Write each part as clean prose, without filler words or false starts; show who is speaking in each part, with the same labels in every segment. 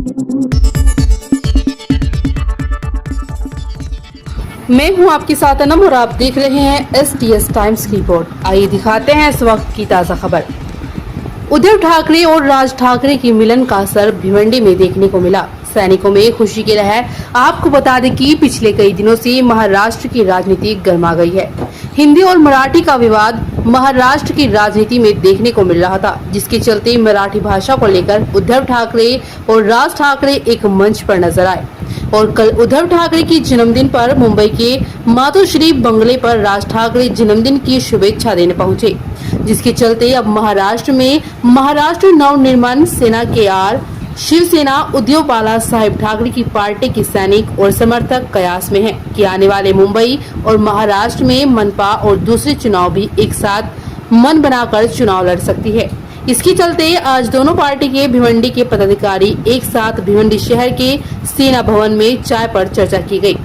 Speaker 1: मैं हूं आपके साथ अनम और आप देख रहे हैं STS टाइम्स की रिपोर्ट। आइए दिखाते हैं इस वक्त की ताज़ा खबर। उद्धव ठाकरे और राज ठाकरे की मिलन का असर भिवंडी में देखने को मिला। सैनिकों में खुशी की लहर। आपको बता दें कि पिछले कई दिनों से महाराष्ट्र की राजनीति गर्मा गई है। हिंदी और मराठी का विवाद महाराष्ट्र की राजनीति में देखने को मिल रहा था, जिसके चलते मराठी भाषा को लेकर उद्धव ठाकरे और राज ठाकरे एक मंच पर नजर आए। और कल उद्धव ठाकरे की जन्मदिन पर मुंबई के मातोश्री बंगले पर राज ठाकरे जन्मदिन की शुभेच्छा देने पहुंचे, जिसके चलते अब महाराष्ट्र में महाराष्ट्र नवनिर्माण सेना KR, शिवसेना, उद्धव बाला साहेब ठाकरे की पार्टी के सैनिक और समर्थक कयास में हैं कि आने वाले मुंबई और महाराष्ट्र में मनपा और दूसरे चुनाव भी एक साथ मन बनाकर चुनाव लड़ सकती है। इसके चलते आज दोनों पार्टी के भिवंडी के पदाधिकारी एक साथ भिवंडी शहर के सेना भवन में चाय पर चर्चा की गई।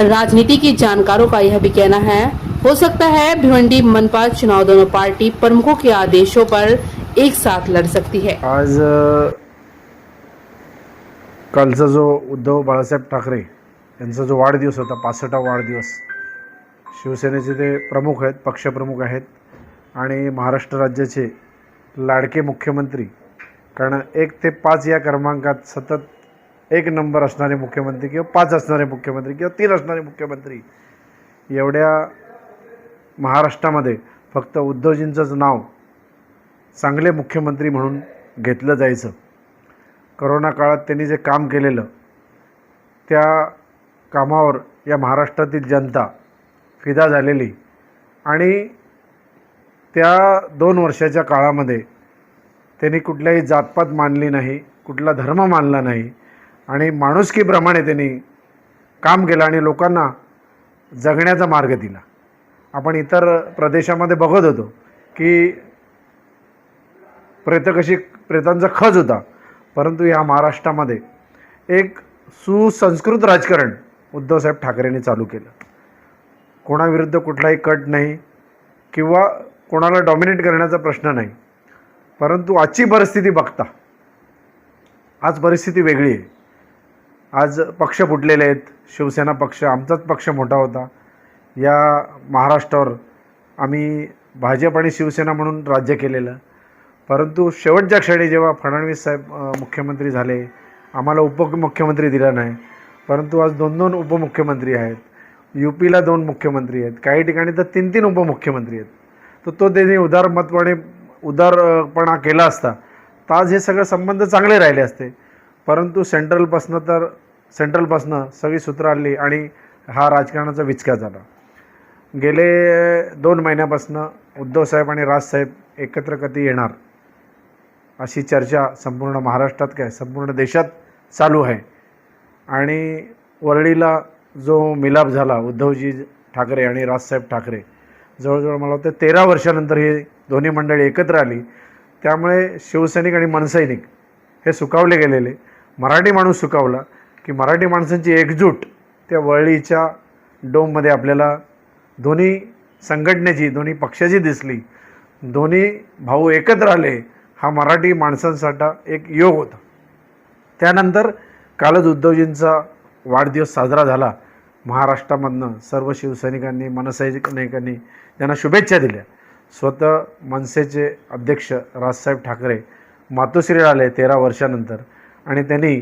Speaker 1: राजनीति के जानकारों का यह भी कहना है, हो सकता है भिवंडी मनपा चुनाव दोनों पार्टी प्रमुखों के आदेशों पर एक साथ लड़ सकती है।
Speaker 2: आज कालचा जो उद्धव बाळासाहेब ठाकरे यांचा जो वाढदिवस होता, 65वा वाढदिवस, शिवसेनेचे ते प्रमुख आहेत, पक्षप्रमुख आहेत आणि महाराष्ट्र राज्याचे लाडके मुख्यमंत्री, कारण 1 ते 5 या क्रमांकात सतत 1 नंबर असणारे मुख्यमंत्री किंवा 5 असणारे मुख्यमंत्री किंवा 3 असणारे मुख्यमंत्री, एवढ्या महाराष्ट्रामध्ये फक्त उद्धवजींचंच नाव चांगले मुख्यमंत्री म्हणून घेतलं जायचं। कोरोना काळात त्यांनी जे काम केलेलं, त्या कामावर या महाराष्ट्रातील जनता फिदा झालेली आणि त्या 2 वर्षाच्या काळामध्ये त्यांनी कुठल्याही जातपात मानली नाही, कुठला धर्म मानला नाही आणि माणुसकीप्रमाणे त्यांनी काम केलं आणि लोकांना जगण्याचा मार्ग दिला। आपण इतर प्रदेशामध्ये बघत होतो की प्रेतांचा खच होता, परंतु या महाराष्ट्रामध्ये एक सुसंस्कृत राजकारण उद्धवसाहेब ठाकरेंनी चालू केलं। कोणाविरुद्ध कुठलाही कट नाही किंवा कोणाला डॉमिनेट करण्याचा प्रश्न नाही, परंतु आजची परिस्थिती बघता आज परिस्थिती वेगळी आहे। आज पक्ष फुटलेले आहेत। शिवसेना पक्ष, आमचाच पक्ष मोठा होता या महाराष्ट्रावर, आम्ही भाजप आणि शिवसेना म्हणून राज्य केलेलं, परंतु शेवटच्या क्षणी जेव्हा फडणवीस साहेब मुख्यमंत्री झाले, आम्हाला उपमुख्यमंत्री दिला नाही, परंतु आज 2-2 उपमुख्यमंत्री आहेत। UPला 2 मुख्यमंत्री आहेत, काही ठिकाणी तर 3-3 उपमुख्यमंत्री आहेत। तर तो त्यांनी उदारपणा केला असता तर आज हे सगळे संबंध चांगले राहिले असते, परंतु सेंट्रलपासनं सगळी सूत्र आली आणि हा राजकारणाचा विचका झाला। गेले 2 महिन्यापासून उद्धवसाहेब आणि राजसाहेब एकत्र कधी येणार अशी चर्चा संपूर्ण महाराष्ट्रात काय संपूर्ण देशात चालू आहे आणि वरळीला जो मिलाप झाला उद्धवजी ठाकरे आणि राजसाहेब ठाकरे, जवळजवळ मला वाटतं 13 वर्षानंतर ही दोन्ही मंडळी एकत्र आली। त्यामुळे शिवसैनिक आणि मनसैनिक हे सुकावले गेलेले, मराठी माणूस सुकावला की मराठी माणसांची एकजूट त्या वरळीच्या डोममध्ये आपल्याला दोन्ही संघटनेची, दोन्ही पक्षाची दिसली। दोन्ही भाऊ एकत्र आले, हा मराठी माणसांसाठी एक योग होता। त्यानंतर कालच उद्धवजींचा वाढदिवस साजरा झाला। महाराष्ट्रामधनं सर्व शिवसैनिकांनी, मनसैनिकांनी त्यांना शुभेच्छा दिल्या। स्वतः मनसेचे अध्यक्ष राजसाहेब ठाकरे मातोश्रीला आले 13 वर्षानंतर आणि त्यांनी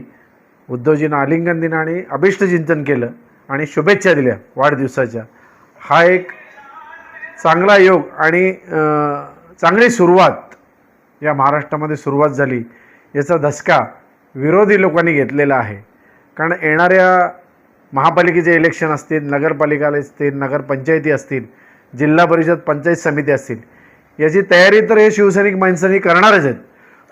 Speaker 2: उद्धवजींना आलिंगन दिलं आणि अभिष्टचिंतन केलं आणि शुभेच्छा दिल्या वाढदिवसाच्या। हा एक चांगला योग आणि चांगली सुरुवात या महाराष्ट्रामध्ये सुरुवात झाली, याचा धसका विरोधी लोकांनी घेतलेला आहे। कारण येणाऱ्या महापालिकेचे इलेक्शन असतील, नगरपालिका असतील, नगरपंचायती असतील, जिल्हा परिषद पंचायत समिती असतील, याची तयारी तर हे शिवसैनिक मनसैनिक करणारच आहेत,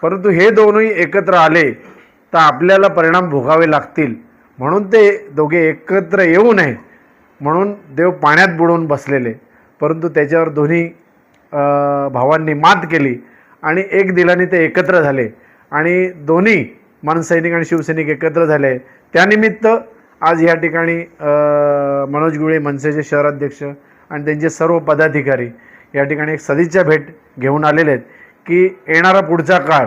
Speaker 2: परंतु हे दोन्ही एकत्र आले तर आपल्याला परिणाम भोगावे लागतील, म्हणून ते दोघे एकत्र येऊ नये म्हणून देव पाण्यात बुडवून बसलेले, परंतु त्याच्यावर दोन्ही भावांनी मात केली आणि एक दिलाने ते एकत्र झाले आणि दोन्ही मनसैनिक आणि शिवसैनिक एकत्र झाले। त्यानिमित्त आज या ठिकाणी मनोज गुळे मनसेचे शहराध्यक्ष आणि त्यांचे सर्व पदाधिकारी या ठिकाणी एक सदिच्छा भेट घेऊन आलेले आहेत की येणारा पुढचा काळ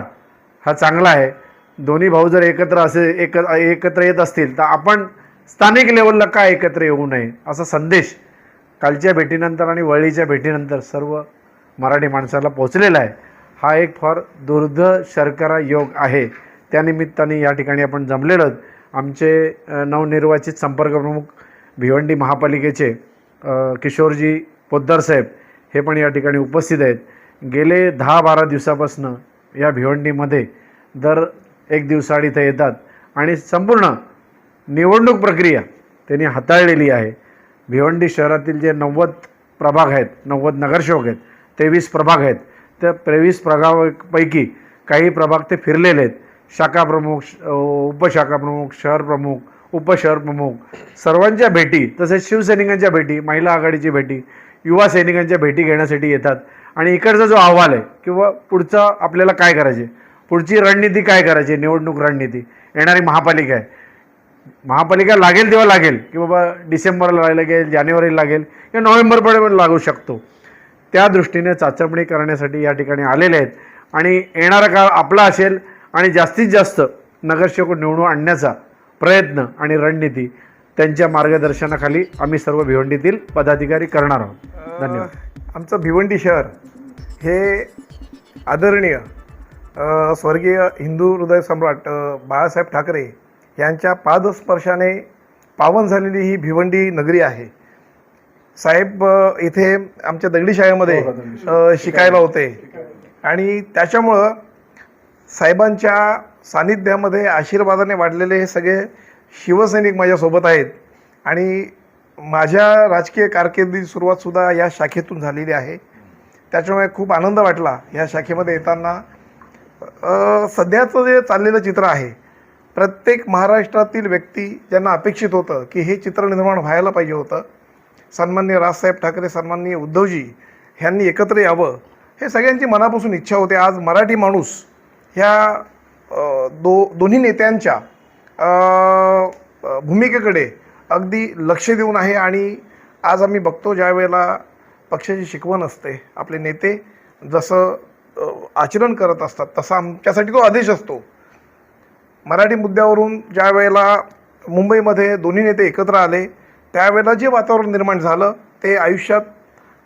Speaker 2: हा चांगला आहे। दोन्ही भाऊ जर एकत्र येत असतील तर आपण स्थानिक लेवलला का एकत्र येऊ नये असा संदेश कालच्या भेटीनंतर आणि वळीच्या भेटीनंतर सर्व मराठी माणसाला पोचलेला आहे. हा एक फार दुर्धर शर्करा योग आहे. त्यानिमित्ताने या ठिकाणी आपण जमलेलो. आमचे नवनिर्वाचित संपर्क प्रमुख भिवंडी महापालिकेचे किशोरजी पोद्दार साहेब हे पण या ठिकाणी उपस्थित आहेत. गेले 10-12 दिवसापासून या भिवंडीमध्ये दर एक दिवसाआड इथे येतात आणि संपूर्ण निवडणूक प्रक्रिया त्यांनी हाताळलेली आहे. भिवंडी शहरातील जे 90 प्रभाग आहेत, 90 नगरसेवक आहेत, 23 प्रभाग आहेत, त्या 23 प्रभागापैकी काही प्रभाग ते फिरलेले आहेत. शाखा प्रमुख, उपशाखा प्रमुख, शहर प्रमुख, उपशहर प्रमुख सर्वांच्या भेटी, तसेच शिवसैनिकांच्या भेटी, महिला आघाडीची भेटी, युवा सैनिकांच्या भेटी घेण्यासाठी येतात आणि इकडचा जो अहवाल आहे किंवा पुढचा आपल्याला काय करायचे, पुढची रणनीती काय करायची, निवडणूक रणनीती, येणारी महापालिका आहे, महापालिका लागेल तेव्हा लागेल की बाबा डिसेंबरला लागेल, जानेवारीला लागेल किंवा नोव्हेंबरपर्यंत लागू शकतो, त्या दृष्टीने चाचपणी करण्यासाठी या ठिकाणी आलेले आहेत. आणि येणारा काळ आपला असेल आणि जास्तीत जास्त नगरसेवक निवडून आणण्याचा प्रयत्न आणि रणनीती त्यांच्या मार्गदर्शनाखाली आम्ही सर्व भिवंडीतील पदाधिकारी करणार आहोत. धन्यवाद.
Speaker 3: आमचं भिवंडी शहर हे आदरणीय स्वर्गीय हिंदू हृदय सम्राट बाळासाहेब ठाकरे यांच्या पादस्पर्शाने पावन झालेली ही भिवंडी नगरी आहे. साहेब इथे आमच्या दगडी शाळेमध्ये शिकायला होते आणि त्याच्यामुळं साहेबांच्या सानिध्यामध्ये आशीर्वादाने वाढलेले हे सगळे शिवसैनिक माझ्यासोबत आहेत आणि माझ्या राजकीय कारकिर्दीची सुरुवातसुद्धा या शाखेतून झालेली आहे. त्याच्यामुळे खूप आनंद वाटला या शाखेमध्ये येताना. सध्याचं जे चाललेलं चित्र आहे, प्रत्येक महाराष्ट्रातील व्यक्ती ज्यांना अपेक्षित होतं की हे चित्र निर्माण व्हायला पाहिजे होतं, सन्माननीय राजसाहेब ठाकरे, सन्माननीय उद्धवजी ह्यांनी एकत्र यावं, हे सगळ्यांची मनापासून इच्छा होती. आज मराठी माणूस ह्या दोन्ही नेत्यांच्या भूमिकेकडे अगदी लक्ष देऊन आहे आणि आज आम्ही बघतो ज्या वेळेला पक्षाची शिकवण असते, आपले नेते जसं आचरण करत असतात तसा आमच्यासाठी तो आदेश असतो. मराठी मुद्द्यावरून ज्या वेळेला मुंबईमध्ये दोन्ही नेते एकत्र आले त्यावेळेला जे वातावरण निर्माण झालं ते आयुष्यात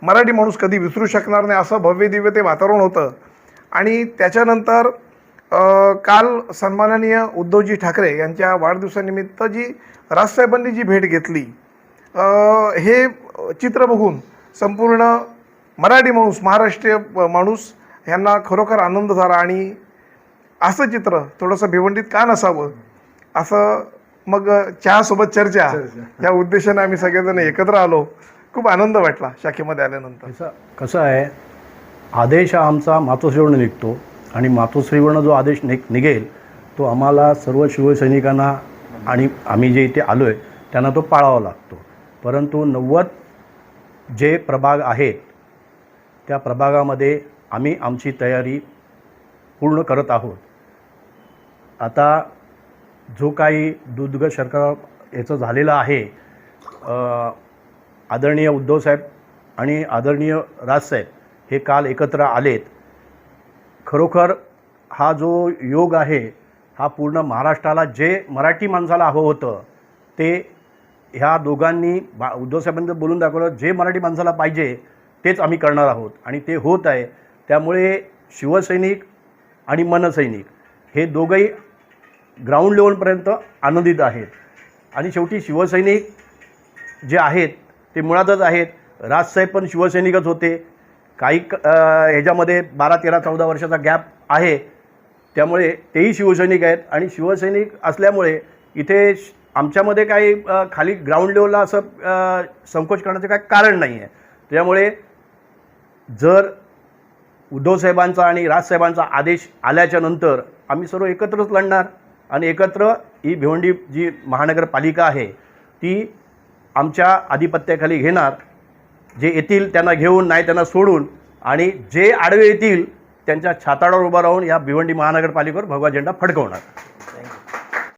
Speaker 3: मराठी माणूस कधी विसरू शकणार नाही, असं भव्य दिव्य ते वातावरण होतं. आणि त्याच्यानंतर काल सन्माननीय उद्धवजी ठाकरे यांच्या वाढदिवसानिमित्त जी राजसाहेबांनी जी भेट घेतली, हे चित्र बघून संपूर्ण मराठी माणूस, महाराष्ट्रीय माणूस यांना खरोखर आनंद झाला. आणि असं चित्र थोडंसं भिवंडीत का नसावं असं मग चहासोबत चर्चा या उद्देशाने आम्ही सगळेजण एकत्र आलो. खूप आनंद वाटला शाखेमध्ये आल्यानंतर.
Speaker 4: कसं आहे, आदेश हा आमचा मातोश्रीवरून निघतो आणि मातोश्रीवरून जो आदेश निघेल तो आम्हाला सर्व शिवसैनिकांना आणि आम्ही जे इथे आलो आहे त्यांना तो पाळावा लागतो. परंतु 90 जे प्रभाग आहेत त्या प्रभागामध्ये आम्ही आमची तयारी पूर्ण करत आहोत. आता जो काही दूधगत शर्करा याचं झालेलं आहे, आदरणीय उद्धवसाहेब आणि आदरणीय राजसाहेब हे काल एकत्र आलेत. खरोखर हा जो योग आहे हा पूर्ण महाराष्ट्राला जे मराठी माणसाला हवं होतं ते ह्या दोघांनी उद्धवसाहेबांनी बोलून दाखवलं. जे मराठी माणसाला पाहिजे तेच आम्ही करणार आहोत आणि ते होत आहे. त्यामुळे शिवसैनिक आणि मनसैनिक हे दोघंही ग्राउंड लेवलपर्यंत आनंदित आहेत. आणि शेवटी शिवसैनिक जे आहेत ते मुळातच आहेत. राजसाहेब पण शिवसैनिकच होते. काही ह्याच्यामध्ये 12, 13, 14 वर्षाचा गॅप आहे, त्यामुळे तेही शिवसैनिक आहेत. आणि शिवसैनिक असल्यामुळे इथे आमच्यामध्ये काही खाली ग्राउंड लेवलला असं संकोच करण्याचं काही कारण नाही आहे. त्यामुळे जर उद्धवसाहेबांचा आणि राजसाहेबांचा आदेश आल्याच्या नंतर आम्ही सर्व एकत्रच लढणार आणि एकत्र ही भिवंडी जी महानगरपालिका आहे ती आमच्या आधिपत्याखाली घेणार. जे येतील त्यांना घेऊन, नाही त्यांना सोडून, आणि जे आडवे येतील त्यांच्या छाताडावर उभा राहून या भिवंडी महानगरपालिकेवर भगवा झेंडा फडकवणार.